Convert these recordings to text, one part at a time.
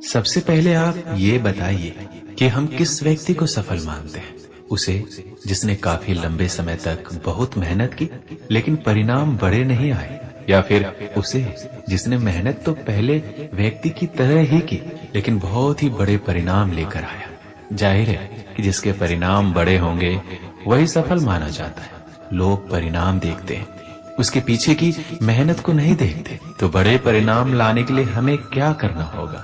सबसे पहले आप ये बताइए कि हम किस व्यक्ति को सफल मानते हैं? उसे जिसने काफी लंबे समय तक बहुत मेहनत की लेकिन परिणाम बड़े नहीं आए, या फिर उसे जिसने मेहनत तो पहले व्यक्ति की तरह ही की लेकिन बहुत ही बड़े परिणाम लेकर आया? जाहिर है कि जिसके परिणाम बड़े होंगे वही सफल माना जाता है। लोग परिणाम देखते हैं, उसके पीछे की मेहनत को नहीं देखते। तो बड़े परिणाम लाने के लिए हमें क्या करना होगा?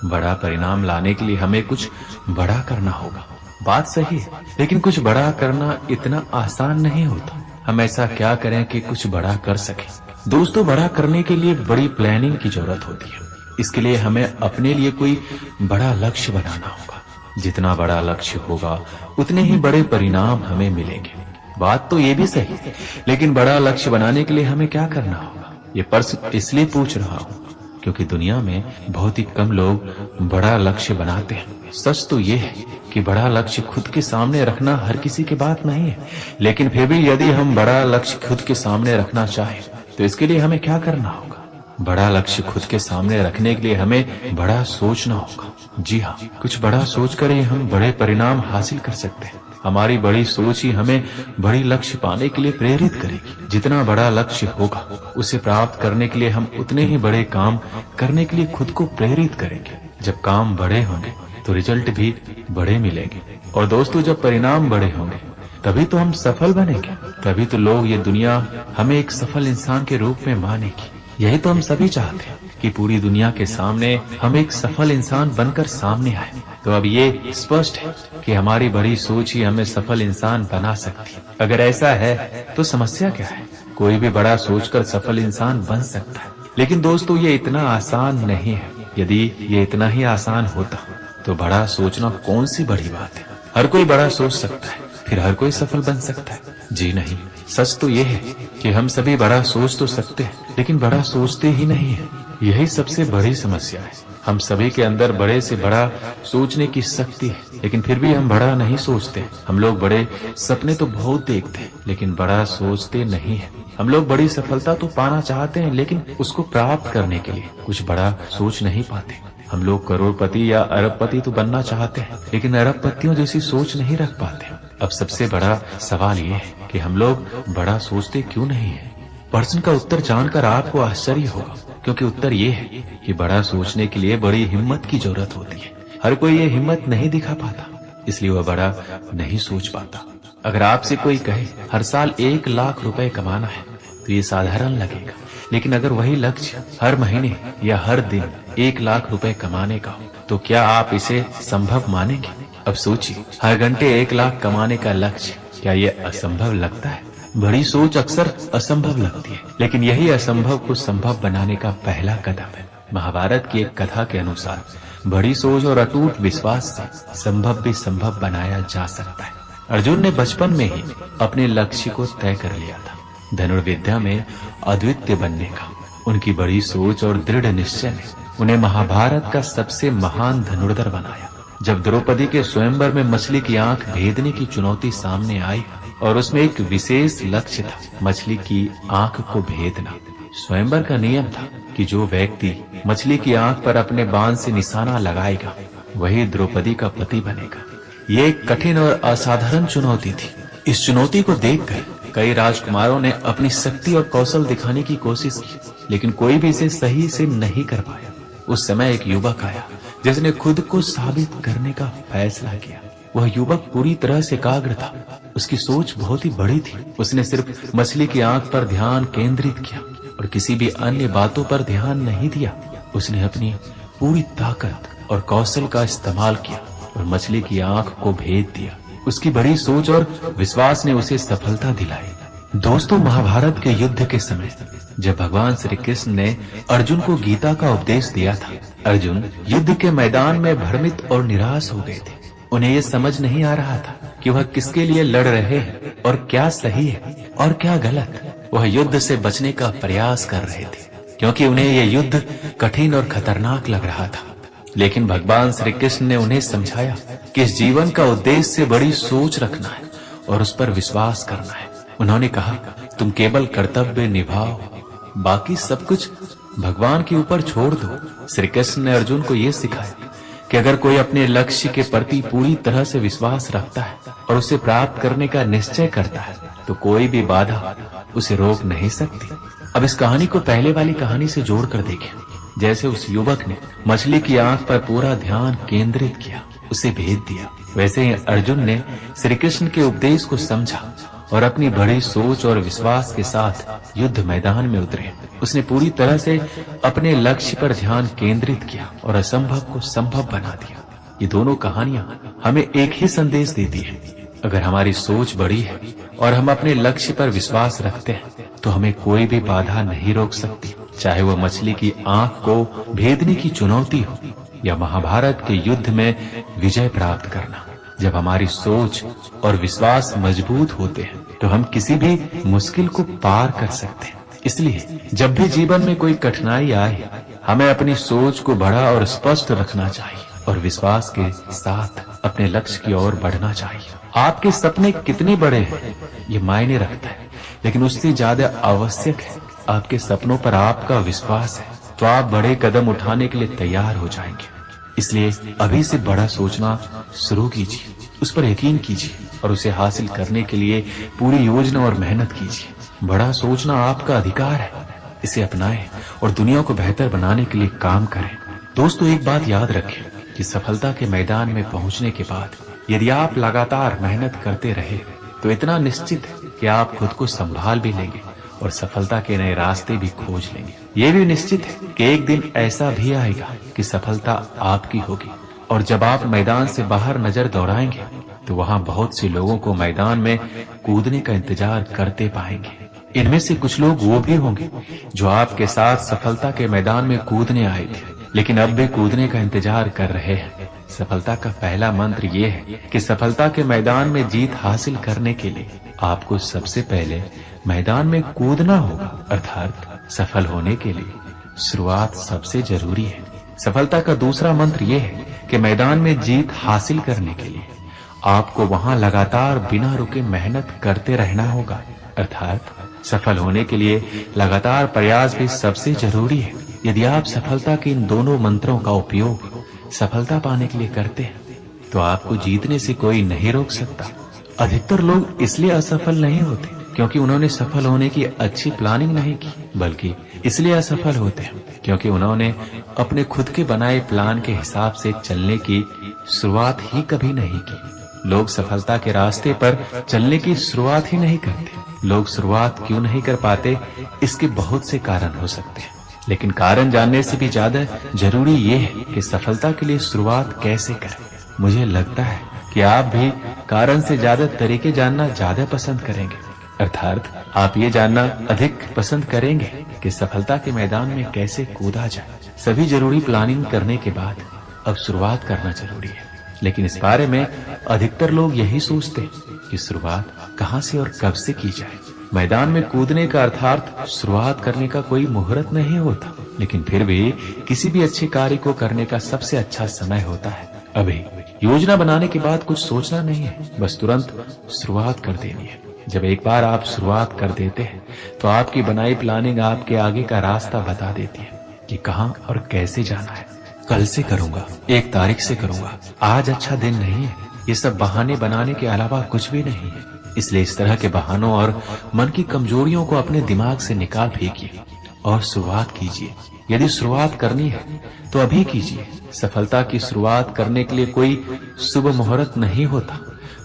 बड़ा परिणाम लाने के लिए हमें कुछ बड़ा करना होगा। बात सही है, लेकिन कुछ बड़ा करना इतना आसान नहीं होता। हम ऐसा क्या करें कि कुछ बड़ा कर सकें? दोस्तों, बड़ा करने के लिए बड़ी प्लानिंग की जरूरत होती है। इसके लिए हमें अपने लिए कोई बड़ा लक्ष्य बनाना होगा। जितना बड़ा लक्ष्य होगा उतने ही बड़े परिणाम हमें मिलेंगे। बात तो ये भी सही है, लेकिन बड़ा लक्ष्य बनाने के लिए हमें क्या करना होगा? ये प्रश्न इसलिए पूछ रहा हूँ क्योंकि दुनिया में बहुत ही कम लोग बड़ा लक्ष्य बनाते हैं। सच तो ये है कि बड़ा लक्ष्य खुद के सामने रखना हर किसी की बात नहीं है, लेकिन फिर भी यदि हम बड़ा लक्ष्य खुद के सामने रखना चाहें तो इसके लिए हमें क्या करना होगा? बड़ा लक्ष्य खुद के सामने रखने के लिए हमें बड़ा सोचना होगा। जी हाँ, कुछ बड़ा सोचकर ही हम बड़े परिणाम हासिल कर सकते हैं। हमारी बड़ी सोच ही हमें बड़ी लक्ष्य पाने के लिए प्रेरित करेगी। जितना बड़ा लक्ष्य होगा उसे प्राप्त करने के लिए हम उतने ही बड़े काम करने के लिए खुद को प्रेरित करेंगे। जब काम बड़े होंगे तो रिजल्ट भी बड़े मिलेंगे, और दोस्तों जब परिणाम बड़े होंगे तभी तो हम सफल बनेंगे। तभी तो लोग ये दुनिया हमें एक सफल इंसान के रूप में मानेगी। यही तो हम सभी चाहते हैं कि पूरी दुनिया के सामने हम एक सफल इंसान बनकर सामने आए। तो अब ये स्पष्ट है कि हमारी बड़ी सोच ही हमें सफल इंसान बना सकती है। अगर ऐसा है तो समस्या क्या है? कोई भी बड़ा सोचकर सफल इंसान बन सकता है। लेकिन दोस्तों ये इतना आसान नहीं है। यदि ये इतना ही आसान होता तो बड़ा सोचना कौन सी बड़ी बात है? हर कोई बड़ा सोच सकता है, फिर हर कोई सफल बन सकता है? जी नहीं, सच तो ये है कि हम सभी बड़ा सोच तो सकते हैं लेकिन बड़ा सोचते ही नहीं है। यही सबसे बड़ी समस्या है। हम सभी के अंदर बड़े से बड़ा सोचने की शक्ति है, लेकिन फिर भी हम बड़ा नहीं सोचते। हम लोग बड़े सपने तो बहुत देखते हैं लेकिन बड़ा सोचते नहीं है। हम लोग बड़ी सफलता तो पाना चाहते हैं लेकिन उसको प्राप्त करने के लिए कुछ बड़ा सोच नहीं पाते। हम लोग करोड़पति या अरबपति तो बनना चाहते हैं लेकिन अरबपतियों जैसी सोच नहीं रख पाते। अब सबसे बड़ा सवाल ये है कि हम लोग बड़ा सोचते क्यों नहीं है? प्रश्न का उत्तर जानकर आपको आश्चर्य होगा, क्योंकि उत्तर ये है कि बड़ा सोचने के लिए बड़ी हिम्मत की जरूरत होती है। हर कोई ये हिम्मत नहीं दिखा पाता, इसलिए वह बड़ा नहीं सोच पाता। अगर आपसे कोई कहे हर साल 1 लाख रुपए कमाना है तो ये साधारण लगेगा, लेकिन अगर वही लक्ष्य हर महीने या हर दिन 1 लाख रुपए कमाने का हो तो क्या आप इसे संभव मानेंगे? अब सोचिए, हर घंटे 1 लाख कमाने का लक्ष्य, क्या ये असंभव लगता है? बड़ी सोच अक्सर असंभव लगती है, लेकिन यही असंभव को संभव बनाने का पहला कदम है। महाभारत की एक कथा के अनुसार बड़ी सोच और अटूट विश्वास से संभव भी संभव बनाया जा सकता है। अर्जुन ने बचपन में ही अपने लक्ष्य को तय कर लिया था, धनुर्विद्या में अद्वितीय बनने का। उनकी बड़ी सोच और दृढ़ निश्चय ने उन्हें महाभारत का सबसे महान धनुर्धर बनाया। जब द्रौपदी के स्वयंवर में मछली की आंख भेदने की चुनौती सामने आई और उसमें एक विशेष लक्ष्य था, मछली की आंख को भेदना। स्वयंवर का नियम था कि जो व्यक्ति मछली की आंख पर अपने बाण से निशाना लगाएगा वही द्रौपदी का पति बनेगा। ये एक कठिन और असाधारण चुनौती थी। इस चुनौती को देखकर कई राजकुमारों ने अपनी शक्ति और कौशल दिखाने की कोशिश की, लेकिन कोई भी इसे सही से नहीं कर पाया। उस समय एक युवक आया जिसने खुद को साबित करने का फैसला किया। वह युवक पूरी तरह से एकाग्र था, उसकी सोच बहुत ही बड़ी थी। उसने सिर्फ मछली की आंख पर ध्यान केंद्रित किया और किसी भी अन्य बातों पर ध्यान नहीं दिया। उसने अपनी पूरी ताकत और कौशल का इस्तेमाल किया और मछली की आंख को भेद दिया। उसकी बड़ी सोच और विश्वास ने उसे सफलता दिलाई। दोस्तों, महाभारत के युद्ध के समय जब भगवान श्री कृष्ण ने अर्जुन को गीता का उपदेश दिया था, अर्जुन युद्ध के मैदान में भ्रमित और निराश हो गए थे। उन्हें ये समझ नहीं आ रहा था कि वह किसके लिए लड़ रहे हैं और क्या सही है और क्या गलत। वह युद्ध से बचने का प्रयास कर रहे थे क्योंकि उन्हें यह युद्ध कठिन और खतरनाक लग रहा था। लेकिन भगवान श्री कृष्ण ने उन्हें समझाया कि इस जीवन का उद्देश्य बड़ी सोच रखना है और उस पर विश्वास करना है। उन्होंने कहा, तुम केवल कर्तव्य निभाओ, बाकी सब कुछ भगवान के ऊपर छोड़ दो। श्री कृष्ण ने अर्जुन को यह सिखाया कि अगर कोई अपने लक्ष्य के प्रति पूरी तरह से विश्वास रखता है और उसे प्राप्त करने का निश्चय करता है तो कोई भी बाधा उसे रोक नहीं सकती। अब इस कहानी को पहले वाली कहानी से जोड़कर देखें। जैसे उस युवक ने मछली की आंख पर पूरा ध्यान केंद्रित किया, उसे भेद दिया, वैसे ही अर्जुन ने श्री कृष्ण के उपदेश को समझा और अपनी बड़ी सोच और विश्वास के साथ युद्ध मैदान में उतरे। उसने पूरी तरह से अपने लक्ष्य पर ध्यान केंद्रित किया और असंभव को संभव बना दिया। ये दोनों कहानियां हमें एक ही संदेश देती है। अगर हमारी सोच बड़ी है और हम अपने लक्ष्य पर विश्वास रखते हैं तो हमें कोई भी बाधा नहीं रोक सकती, चाहे वो मछली की आंख को भेदने की चुनौती हो या महाभारत के युद्ध में विजय प्राप्त करना। जब हमारी सोच और विश्वास मजबूत होते हैं तो हम किसी भी मुश्किल को पार कर सकते हैं। इसलिए जब भी जीवन में कोई कठिनाई आए, हमें अपनी सोच को बड़ा और स्पष्ट रखना चाहिए और विश्वास के साथ अपने लक्ष्य की ओर बढ़ना चाहिए। आपके सपने कितने बड़े हैं ये मायने रखता है, लेकिन उससे ज्यादा आवश्यक है आपके सपनों पर आपका विश्वास है तो आप बड़े कदम उठाने के लिए तैयार हो जाएंगे। इसलिए अभी से बड़ा सोचना शुरू कीजिए, उस पर यकीन कीजिए और उसे हासिल करने के लिए पूरी योजना और मेहनत कीजिए। बड़ा सोचना आपका अधिकार है, इसे अपनाएं और दुनिया को बेहतर बनाने के लिए काम करें। दोस्तों, एक बात याद रखें कि सफलता के मैदान में पहुंचने के बाद यदि आप लगातार मेहनत करते रहे तो इतना निश्चित है कि आप खुद को संभाल भी लेंगे और सफलता के नए रास्ते भी खोज लेंगे। ये भी निश्चित है कि एक दिन ऐसा भी आएगा कि सफलता आपकी होगी और जब आप मैदान से बाहर नजर दौड़ाएंगे तो वहाँ बहुत से लोगों को मैदान में कूदने का इंतजार करते पाएंगे। इनमें से कुछ लोग वो भी होंगे जो आपके साथ सफलता के मैदान में कूदने आए थे लेकिन अब भी कूदने का इंतजार कर रहे हैं। सफलता का पहला मंत्र ये है कि सफलता के मैदान में जीत हासिल करने के लिए आपको सबसे पहले मैदान में कूदना होगा, अर्थात सफल होने के लिए शुरुआत सबसे जरूरी है। सफलता का दूसरा मंत्र यह है कि मैदान में जीत हासिल करने के लिए आपको वहां लगातार बिना रुके मेहनत करते रहना होगा, अर्थात सफल होने के लिए लगातार प्रयास भी सबसे जरूरी है। यदि आप सफलता के इन दोनों मंत्रों का उपयोग सफलता पाने के लिए करते हैं तो आपको जीतने से कोई नहीं रोक सकता। अधिकतर लोग इसलिए असफल नहीं होते क्योंकि उन्होंने सफल होने की अच्छी प्लानिंग नहीं की, बल्कि इसलिए असफल होते हैं क्योंकि उन्होंने अपने खुद के बनाए प्लान के हिसाब से चलने की शुरुआत ही कभी नहीं की। लोग सफलता के रास्ते पर चलने की शुरुआत ही नहीं करते। लोग शुरुआत क्यों नहीं कर पाते, इसके बहुत से कारण हो सकते हैं, लेकिन कारण जानने से भी ज्यादा जरूरी ये है कि सफलता के लिए शुरुआत कैसे करें। मुझे लगता है कि आप भी कारण से ज्यादा तरीके जानना ज्यादा पसंद करेंगे, अर्थात आप ये जानना अधिक पसंद करेंगे कि सफलता के मैदान में कैसे कूदा जाए। सभी जरूरी प्लानिंग करने के बाद अब शुरुआत करना जरूरी है, लेकिन इस बारे में अधिकतर लोग यही सोचते हैं कि शुरुआत कहां से और कब से की जाए। मैदान में कूदने का अर्थात शुरुआत करने का कोई मुहूर्त नहीं होता, लेकिन फिर भी किसी भी अच्छे कार्य को करने का सबसे अच्छा समय होता है अभी। योजना बनाने के बाद कुछ सोचना नहीं है, बस तुरंत शुरुआत कर देनी है। जब एक बार आप शुरुआत कर देते हैं तो आपकी बनाई प्लानिंग आपके आगे का रास्ता बता देती है कि कहां और कैसे जाना है। कल से करूंगा, 1 तारीख से करूंगा, आज अच्छा दिन नहीं है, ये सब बहाने बनाने के अलावा कुछ भी नहीं है। इसलिए इस तरह के बहानों और मन की कमजोरियों को अपने दिमाग से निकाल फेंकिए और शुरुआत कीजिए। यदि शुरुआत करनी है तो अभी कीजिए। सफलता की शुरुआत करने के लिए कोई शुभ मुहूर्त नहीं होता,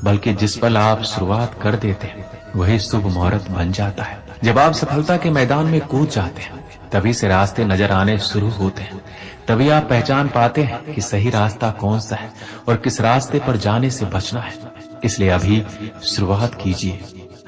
बल्कि जिस पल आप शुरुआत कर देते हैं वही शुभ मुहूर्त बन जाता है। जब आप सफलता के मैदान में कूद जाते हैं तभी से रास्ते नजर आने शुरू होते हैं। तभी आप पहचान पाते हैं कि सही रास्ता कौन सा है और किस रास्ते पर जाने से बचना है। इसलिए अभी शुरुआत कीजिए।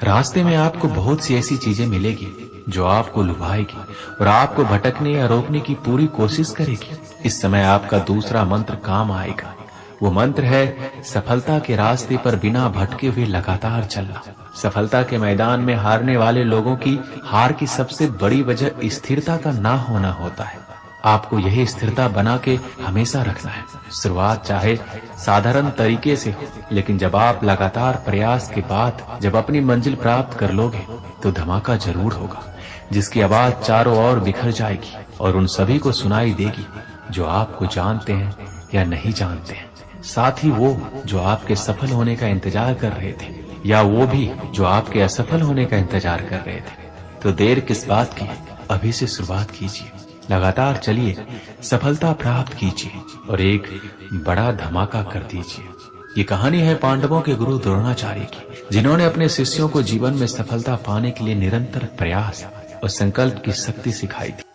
रास्ते में आपको बहुत सी ऐसी चीजें मिलेगी जो आपको लुभाएगी और आपको भटकने या रोकने की पूरी कोशिश करेगी। इस समय आपका दूसरा मंत्र काम आएगा। वो मंत्र है सफलता के रास्ते पर बिना भटके हुए लगातार चलना। सफलता के मैदान में हारने वाले लोगों की हार की सबसे बड़ी वजह स्थिरता का ना होना होता है। आपको यही स्थिरता बना के हमेशा रखना है। शुरुआत चाहे साधारण तरीके से हो, लेकिन जब आप लगातार प्रयास के बाद जब अपनी मंजिल प्राप्त कर लोगे तो धमाका जरूर होगा, जिसकी आवाज चारों ओर बिखर जाएगी और उन सभी को सुनाई देगी जो आपको जानते हैं या नहीं जानते हैं, साथ ही वो जो आपके सफल होने का इंतजार कर रहे थे या वो भी जो आपके असफल होने का इंतजार कर रहे थे। तो देर किस बात की, अभी से शुरुआत कीजिए, लगातार चलिए, सफलता प्राप्त कीजिए और एक बड़ा धमाका कर दीजिए। ये कहानी है पांडवों के गुरु द्रोणाचार्य की, जिन्होंने अपने शिष्यों को जीवन में सफलता पाने के लिए निरंतर प्रयास और संकल्प की शक्ति सिखाई थी।